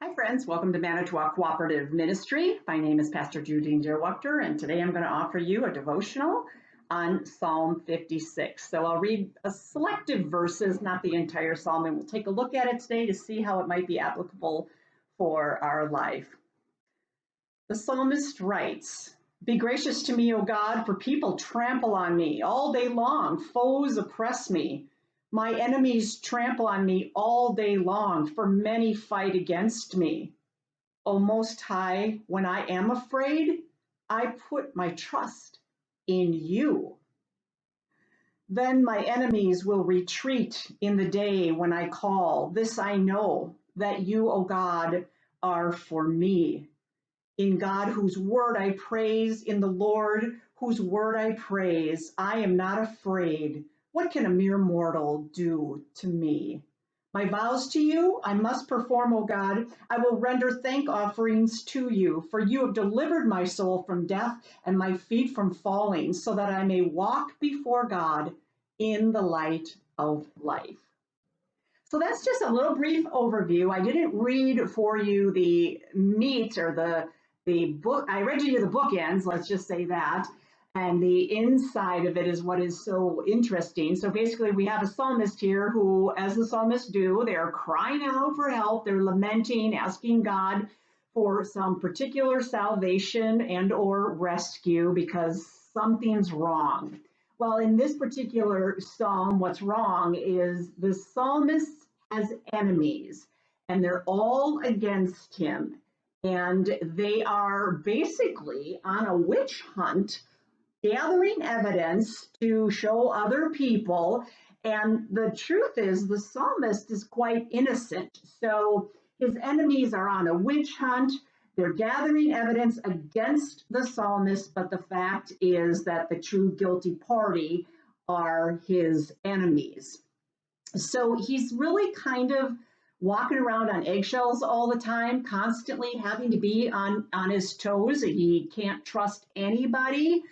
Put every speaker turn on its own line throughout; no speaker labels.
Hi friends, welcome to Manitowoc Cooperative Ministry. My name is Pastor Judine Duerwaechter, and today I'm going to offer you a devotional on Psalm 56. So I'll read a selective verses, not the entire psalm, and we'll take a look at it today to see how it might be applicable for our life. The psalmist writes, "Be gracious to me, O God, for people trample on me all day long. Foes oppress me. My enemies trample on me all day long, for many fight against me. O Most High, when I am afraid, I put my trust in you. Then my enemies will retreat in the day when I call. This I know, that you, O God, are for me. In God, whose word I praise, in the Lord, whose word I praise, I am not afraid. What can a mere mortal do to me? My vows to you I must perform, O God. I will render thank offerings to you, for you have delivered my soul from death and my feet from falling, so that I may walk before God in the light of life." So that's just a little brief overview. I didn't read for you the meat or the book. I read you the bookends, let's just say that. And the inside of it is what is so interesting. So basically, we have a psalmist here who, as the psalmists do, they're crying out for help. They're lamenting, asking God for some particular salvation and or rescue because something's wrong. Well, in this particular psalm, what's wrong is the psalmist has enemies, and they're all against him. And they are basically on a witch hunt, gathering evidence to show other people. And the truth is, the psalmist is quite innocent. So his enemies are on a witch hunt. They're gathering evidence against the psalmist, but the fact is that the true guilty party are his enemies. So he's really kind of walking around on eggshells all the time, constantly having to be on his toes. He can't trust anybody.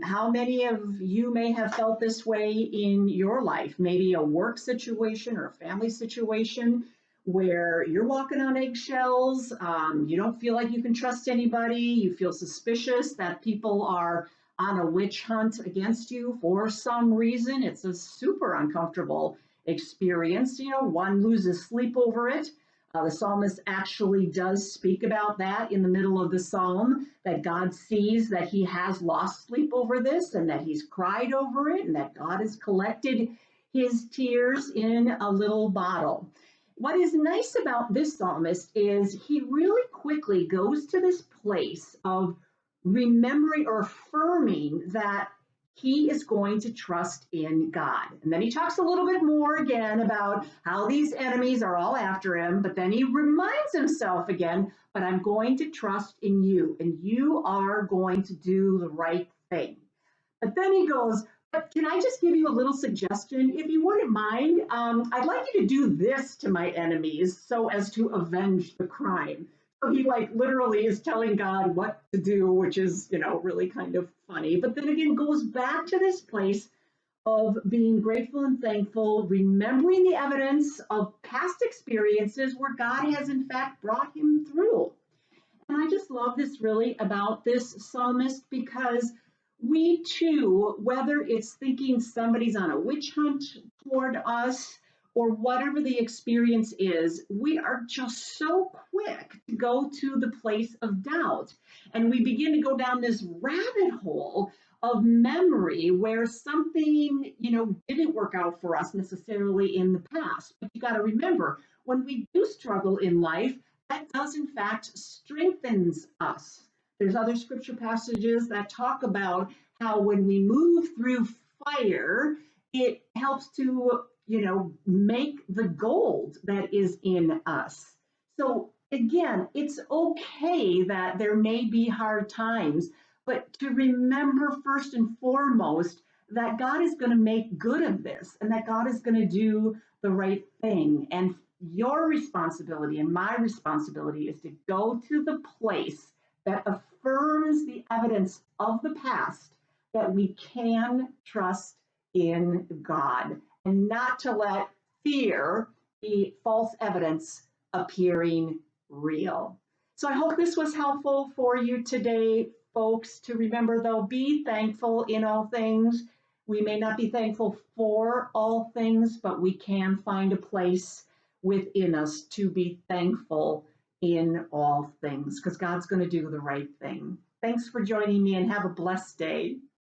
How many of you may have felt this way in your life? Maybe a work situation or a family situation where you're walking on eggshells. You don't feel like you can trust anybody. You feel suspicious that people are on a witch hunt against you for some reason. It's a super uncomfortable experience. You know, one loses sleep over it. The psalmist actually does speak about that in the middle of the psalm, that God sees that he has lost sleep over this and that he's cried over it and that God has collected his tears in a little bottle. What is nice about this psalmist is he really quickly goes to this place of remembering or affirming that he is going to trust in God. And then he talks a little bit more again about how these enemies are all after him, but then he reminds himself again, but I'm going to trust in you, and you are going to do the right thing. But then he goes, but can I just give you a little suggestion? If you wouldn't mind, I'd like you to do this to my enemies so as to avenge the crime. So he literally is telling God what to do, which is, really kind of funny. But then again, goes back to this place of being grateful and thankful, remembering the evidence of past experiences where God has in fact brought him through. And I just love this really about this psalmist, because we too, whether it's thinking somebody's on a witch hunt toward us, or whatever the experience is, we are just so quick to go to the place of doubt. And we begin to go down this rabbit hole of memory where something, didn't work out for us necessarily in the past. But you got to remember, when we do struggle in life, that does in fact strengthens us. There's other scripture passages that talk about how when we move through fire, it helps to make the gold that is in us. So again, it's okay that there may be hard times, but to remember first and foremost that God is going to make good of this and that God is going to do the right thing. And your responsibility and my responsibility is to go to the place that affirms the evidence of the past that we can trust in God, and not to let fear be false evidence appearing real. So I hope this was helpful for you today, folks, to remember though, be thankful in all things. We may not be thankful for all things, but we can find a place within us to be thankful in all things because God's going to do the right thing. Thanks for joining me and have a blessed day.